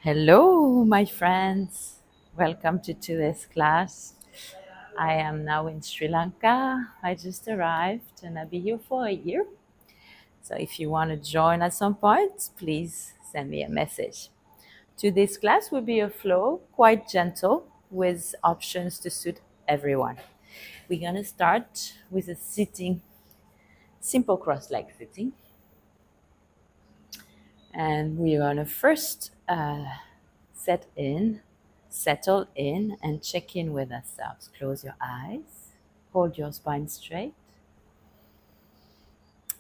Hello, my friends. Welcome to today's class. I am now in Sri Lanka. I just arrived and I'll be here for a year. So if you want to join at some point, please send me a message. Today's class will be a flow, quite gentle, with options to suit everyone. We're going to start with a sitting, simple cross leg sitting. And we're going to first settle in, and check in with ourselves. Close your eyes, hold your spine straight,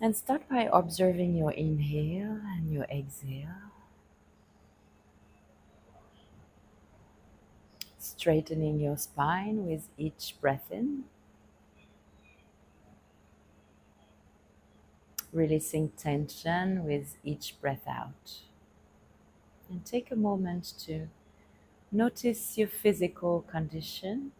and start by observing your inhale and your exhale. Straightening your spine with each breath in, releasing tension with each breath out. And take a moment to notice your physical condition.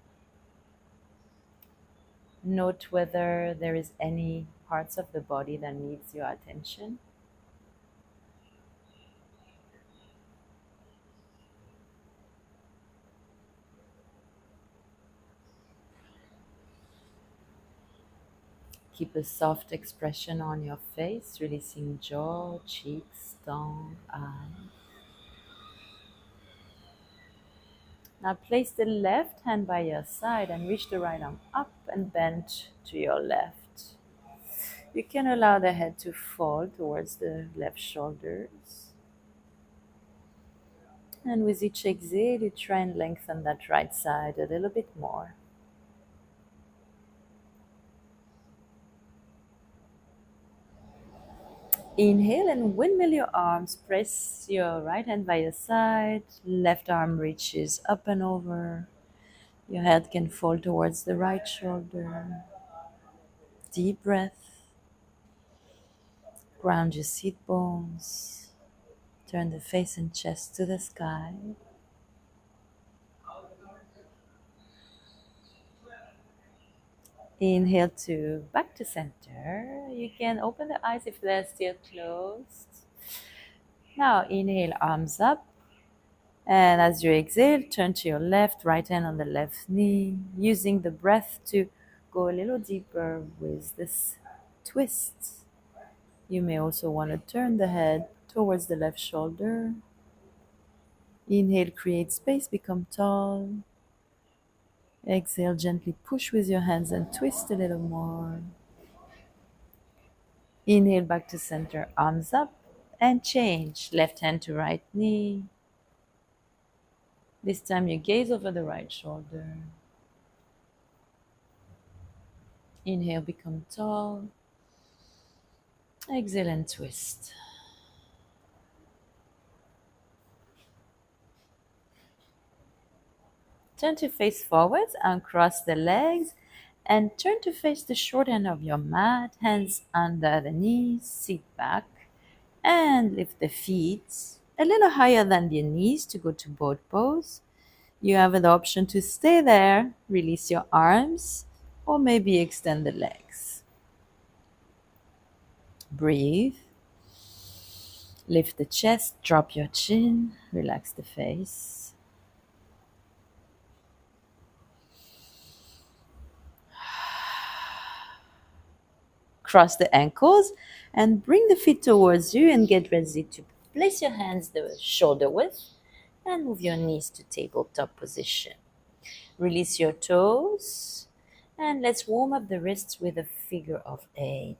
Note whether there is any parts of the body that needs your attention. Keep a soft expression on your face, releasing jaw, cheeks, tongue, eyes. Now place the left hand by your side and reach the right arm up and bend to your left. You can allow the head to fall towards the left shoulders. And with each exhale, you try and lengthen that right side a little bit more. Inhale and windmill your arms. Press your right hand by your side. Left arm reaches up and over. Your head can fall towards the right shoulder. Deep breath. Ground your seat bones. Turn the face and chest to the sky. Inhale to back to center. You can open the eyes if they're still closed. Now inhale, arms up. And as you exhale, turn to your left, right hand on the left knee, using the breath to go a little deeper with this twist. You may also want to turn the head towards the left shoulder. Inhale, create space, become tall. Exhale, gently push with your hands and twist a little more. Inhale, back to center, arms up, and change. Left hand to right knee. This time you gaze over the right shoulder. Inhale, become tall. Exhale and twist. Turn to face forwards, uncross the legs, and turn to face the short end of your mat, hands under the knees, sit back, and lift the feet a little higher than the knees to go to boat pose. You have the option to stay there, release your arms, or maybe extend the legs. Breathe. Lift the chest, drop your chin, relax the face. Cross the ankles and bring the feet towards you and get ready to place your hands the shoulder width and move your knees to tabletop position. Release your toes and let's warm up the wrists with a figure of 8.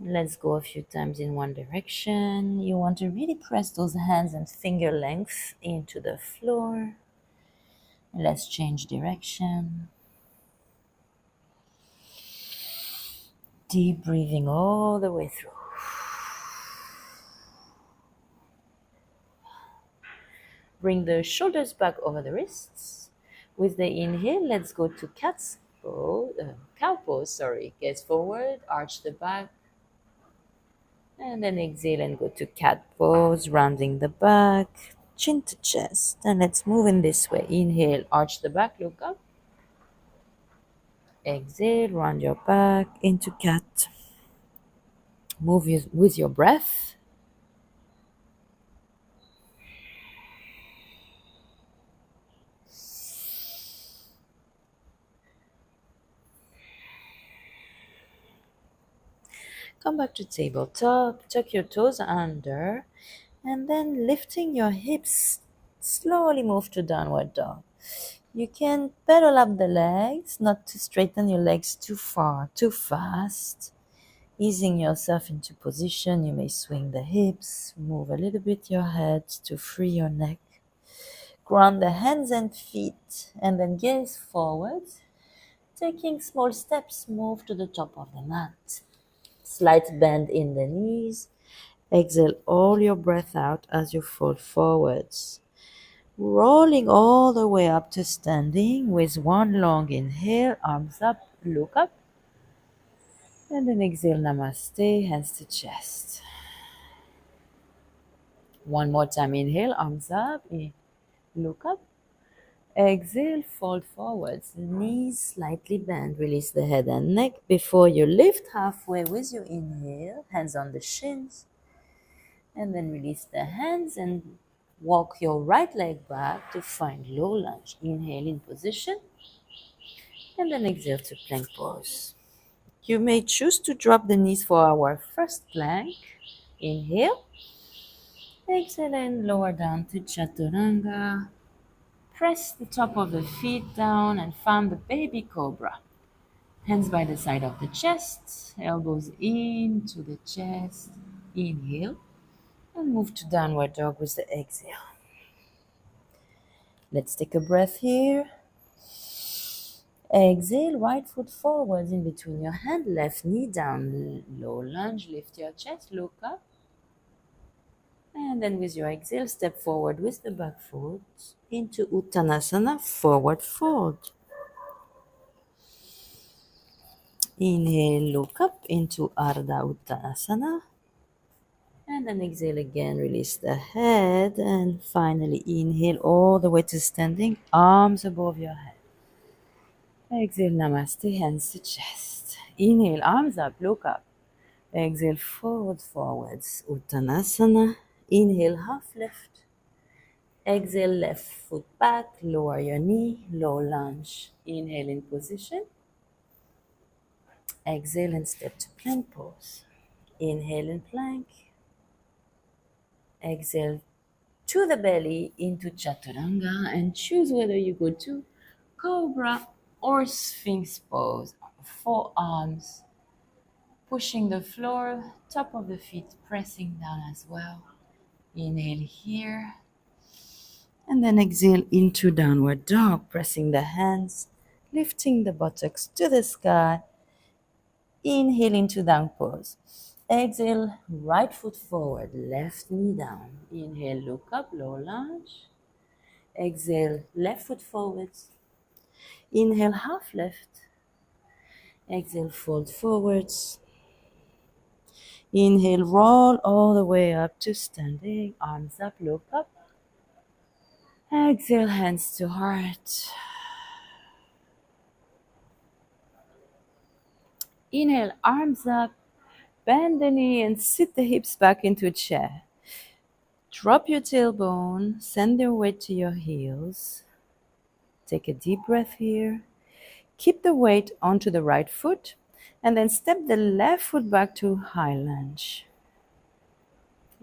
Let's go a few times in one direction. You want to really press those hands and finger length into the floor. Let's change direction. Deep breathing all the way through. Bring the shoulders back over the wrists. With the inhale, let's go to cow pose. Gaze forward, arch the back. And then exhale and go to cat pose, rounding the back, chin to chest. And let's move in this way. Inhale, arch the back, look up. Exhale, round your back into cat. Move with your breath. Come back to tabletop, tuck your toes under, and then lifting your hips, slowly move to downward dog. You can pedal up the legs, not to straighten your legs too far, too fast. Easing yourself into position, you may swing the hips, move a little bit your head to free your neck. Ground the hands and feet, and then gaze forward. Taking small steps, move to the top of the mat. Slight bend in the knees. Exhale all your breath out as you fold forwards. Rolling all the way up to standing with one long inhale, arms up, look up. And then exhale, namaste, hands to chest. One more time, inhale, arms up, look up. Exhale, fold forwards, knees slightly bend, release the head and neck before you lift halfway with your inhale, hands on the shins. And then release the hands and walk your right leg back to find low lunge. Inhale in position and then exhale to plank pose. You may choose to drop the knees for our first plank. Inhale. Exhale and lower down to chaturanga. Press the top of the feet down and find the baby cobra. Hands by the side of the chest, elbows into the chest. Inhale and move to downward dog with the exhale. Let's take a breath here. Exhale, right foot forwards in between your hand, left knee down, low lunge, lift your chest, look up. And then with your exhale, step forward with the back foot into Uttanasana, forward fold. Inhale, look up into Ardha Uttanasana. And then exhale again, release the head. And finally, inhale all the way to standing, arms above your head. Exhale, namaste, hands to chest. Inhale, arms up, look up. Exhale, forwards, Uttanasana. Inhale, half lift. Exhale, left foot back, lower your knee, low lunge. Inhale in position. Exhale and step to plank pose. Inhale in plank. Exhale to the belly into chaturanga and choose whether you go to cobra or sphinx pose. Forearms pushing the floor, top of the feet pressing down as well. Inhale here. And then exhale into downward dog, pressing the hands, lifting the buttocks to the sky. Inhale into down pose. Exhale, right foot forward, left knee down. Inhale, look up, low lunge. Exhale, left foot forwards. Inhale, half lift. Exhale, fold forwards. Inhale, roll all the way up to standing. Arms up, look up. Exhale, hands to heart. Inhale, arms up. Bend the knee and sit the hips back into a chair. Drop your tailbone, send your weight to your heels. Take a deep breath here. Keep the weight onto the right foot and then step the left foot back to high lunge.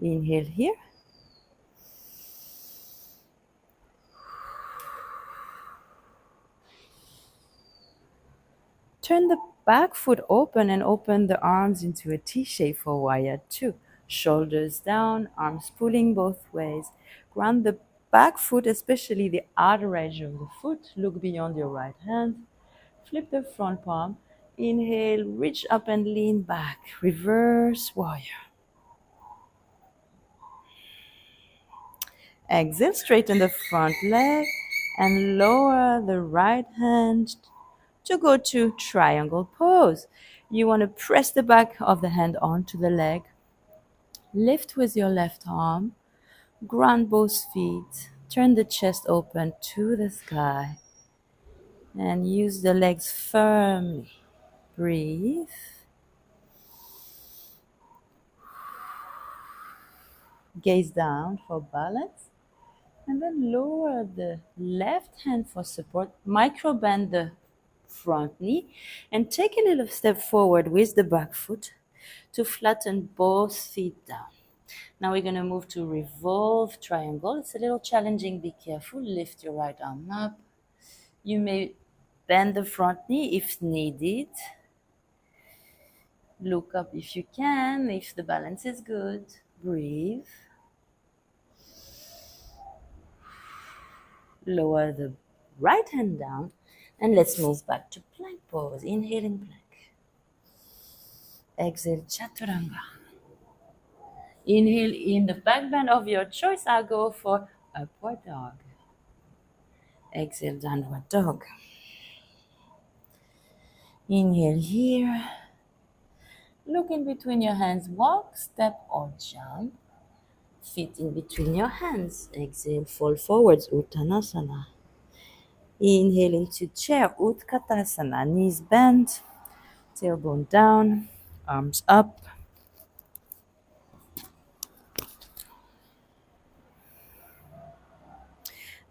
Inhale here. Turn the back foot open and open the arms into a T shape for warrior two. Shoulders down, arms pulling both ways. Ground the back foot, especially the outer edge of the foot. Look beyond your right hand. Flip the front palm. Inhale, reach up and lean back. Reverse warrior. Exhale, straighten the front leg and lower the right hand to go to triangle pose. You want to press the back of the hand onto the leg. Lift with your left arm. Ground both feet. Turn the chest open to the sky. And use the legs firmly. Breathe. Gaze down for balance. And then lower the left hand for support. Micro bend the front knee. And take a little step forward with the back foot. to flatten both feet down. Now we're going to move to revolve triangle. It's a little challenging. Be careful. Lift your right arm up. You may bend the front knee if needed. Look up if you can, if the balance is good. Breathe. Lower the right hand down and let's move back to plank pose. Inhale in plank. Exhale, chaturanga. Inhale in the back bend of your choice. I'll go for upward dog. Exhale, downward dog. Inhale here. Look in between your hands. Walk, step, or jump. Feet in between your hands. Exhale, fall forwards, Uttanasana. Inhale into chair, Utkatasana. Knees bent, tailbone down, arms up.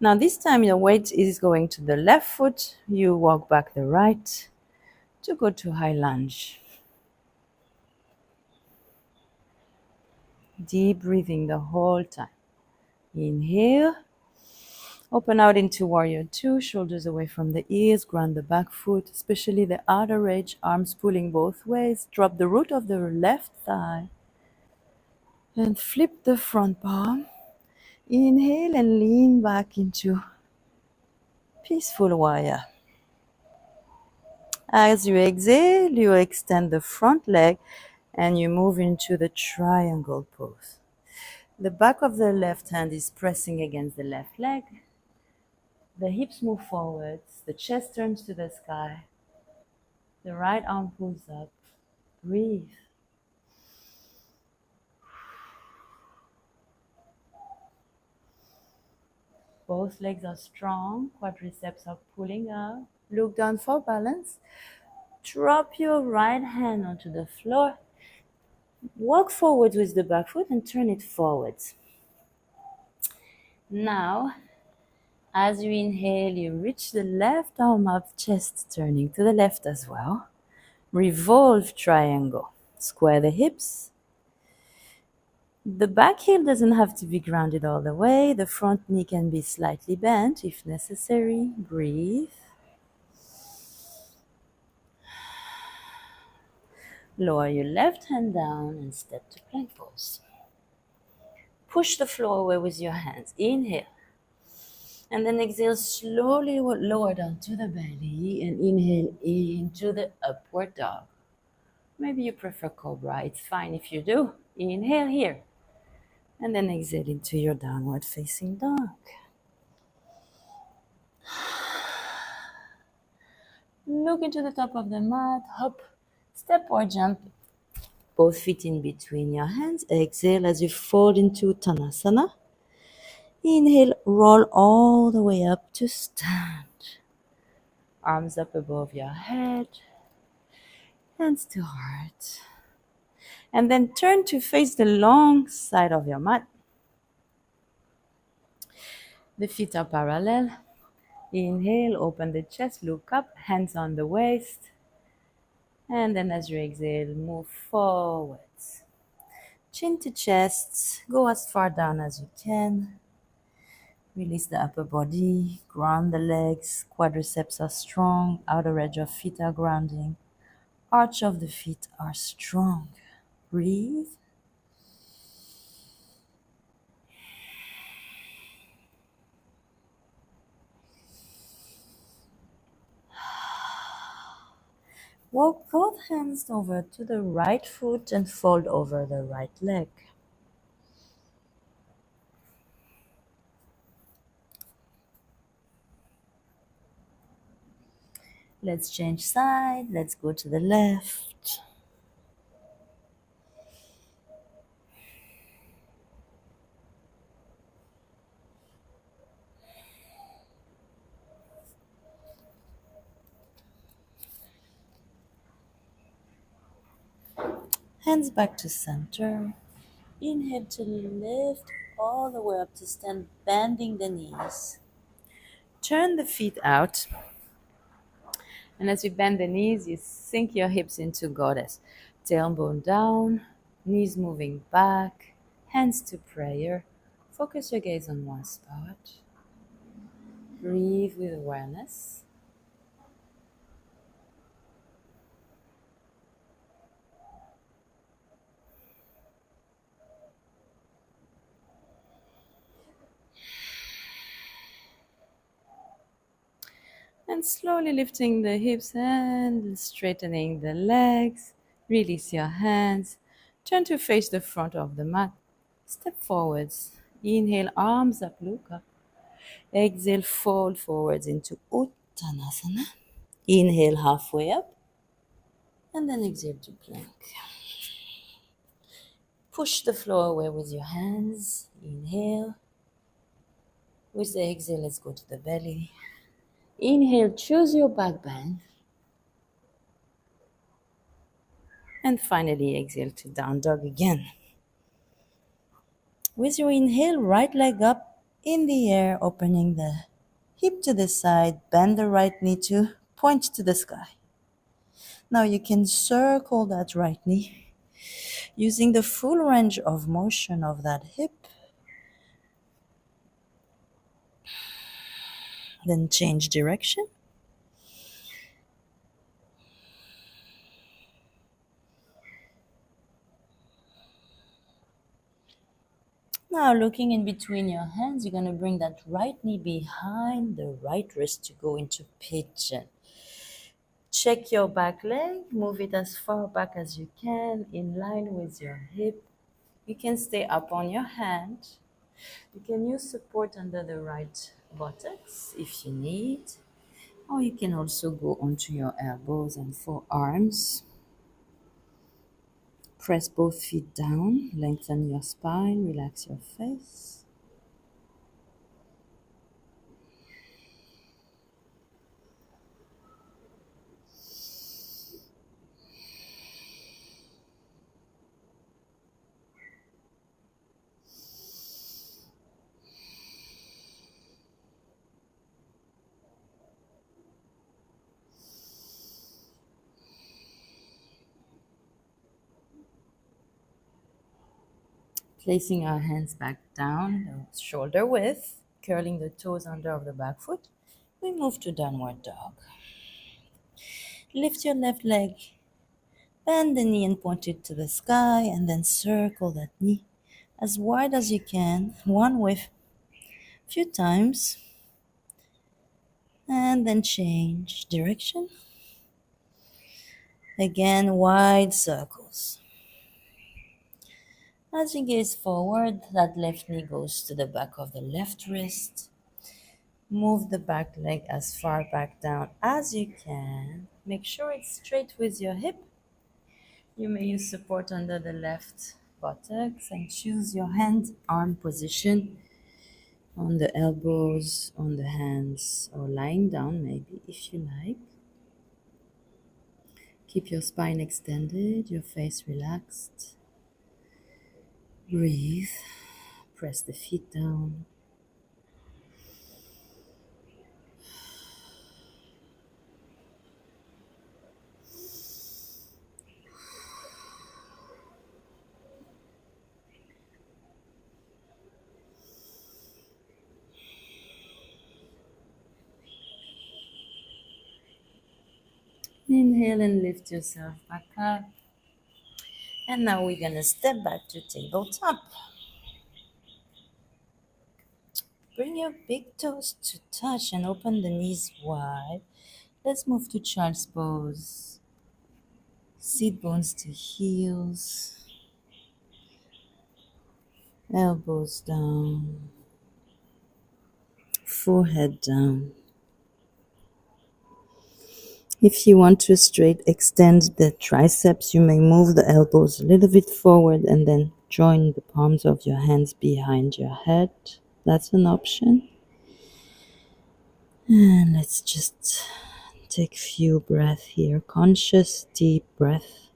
Now this time your weight is going to the left foot. You walk back the right to go to high lunge. Deep breathing the whole time. Inhale. Open out into warrior two, shoulders away from the ears, ground the back foot, especially the outer edge, arms pulling both ways. Drop the root of the left thigh and flip the front palm. Inhale and lean back into peaceful warrior. As you exhale, you extend the front leg and you move into the triangle pose. The back of the left hand is pressing against the left leg. The hips move forwards, the chest turns to the sky. The right arm pulls up. Breathe. Both legs are strong, quadriceps are pulling up. Look down for balance. Drop your right hand onto the floor. Walk forward with the back foot and turn it forwards. Now, as you inhale, you reach the left arm up, chest turning to the left as well. Revolve triangle. Square the hips. The back heel doesn't have to be grounded all the way. The front knee can be slightly bent if necessary. Breathe. Lower your left hand down and step to plank pose. Push the floor away with your hands. Inhale. And then exhale, slowly lower down to the belly and inhale into the upward dog. Maybe you prefer cobra. It's fine if you do. Inhale here. And then exhale into your downward facing dog. Look into the top of the mat. Hop, step or jump. Both feet in between your hands. Exhale as you fold into Uttanasana. Inhale, roll all the way up to stand. Arms up above your head. Hands to heart. And then turn to face the long side of your mat. The feet are parallel. Inhale, open the chest, look up, hands on the waist. And then as you exhale, move forwards. Chin to chest, go as far down as you can. Release the upper body, ground the legs, quadriceps are strong, outer edge of feet are grounding, arch of the feet are strong. Breathe. Walk both hands over to the right foot and fold over the right leg. Let's change side. Let's go to the left. Hands back to center. Inhale to lift all the way up to stand, bending the knees. Turn the feet out. And as you bend the knees, you sink your hips into goddess. Tailbone down, knees moving back, hands to prayer. Focus your gaze on one spot. Breathe with awareness. And slowly lifting the hips and straightening the legs. Release your hands. Turn to face the front of the mat. Step forwards. Inhale, arms up, look up. Exhale, fold forwards into Uttanasana. Inhale, halfway up. And then exhale to plank. Push the floor away with your hands. Inhale. With the exhale, let's go to the belly. Inhale, choose your back bend. And finally, exhale to down dog again. With your inhale, right leg up in the air, opening the hip to the side, bend the right knee to point to the sky. Now you can circle that right knee using the full range of motion of that hip. Then change direction. Now looking in between your hands, you're going to bring that right knee behind the right wrist to go into pigeon. Check your back leg, move it as far back as you can in line with your hip. You can stay up on your hand. You can use support under the right buttocks if you need, or you can also go onto your elbows and forearms. Press both feet down, lengthen your spine, relax your face. Placing our hands back down, shoulder width, curling the toes under of the back foot, we move to downward dog. Lift your left leg, bend the knee and point it to the sky, and then circle that knee as wide as you can, one width, a few times, and then change direction. Again, wide circles. As you gaze forward, that left knee goes to the back of the left wrist. Move the back leg as far back down as you can. Make sure it's straight with your hip. You may use support under the left buttocks and choose your hand arm position on the elbows, on the hands, or lying down maybe if you like. Keep your spine extended, your face relaxed. Breathe. Press the feet down. Inhale and lift yourself back up. And now we're going to step back to tabletop. Bring your big toes to touch and open the knees wide. Let's move to child's pose. Sit bones to heels. Elbows down. Forehead down. If you want to straight extend the triceps, you may move the elbows a little bit forward and then join the palms of your hands behind your head. That's an option. And let's just take a few breaths here. Conscious, deep breath.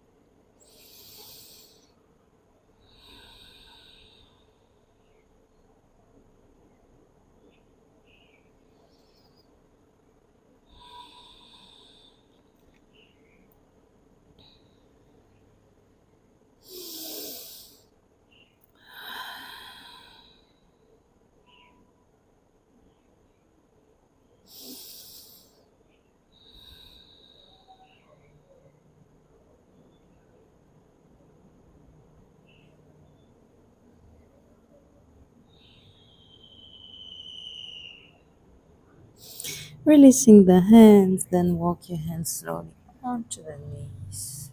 Releasing the hands, then walk your hands slowly onto the knees.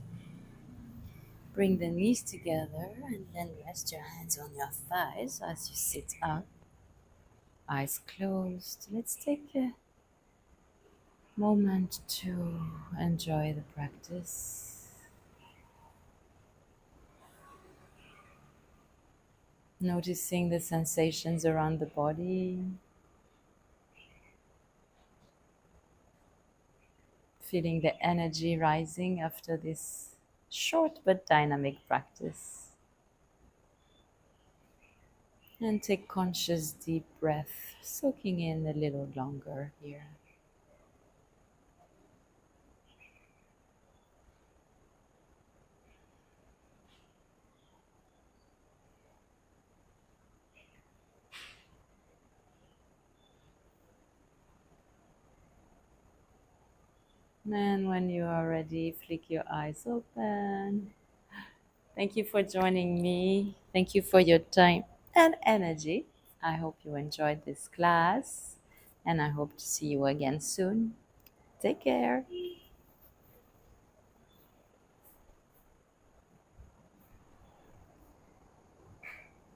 Bring the knees together and then rest your hands on your thighs as you sit up. Eyes closed. Let's take a moment to enjoy the practice. Noticing the sensations around the body. Feeling the energy rising after this short but dynamic practice. And take conscious deep breath, soaking in a little longer here. And when you are ready, flick your eyes open. Thank you for joining me. Thank you for your time and energy. I hope you enjoyed this class and I hope to see you again soon. Take care.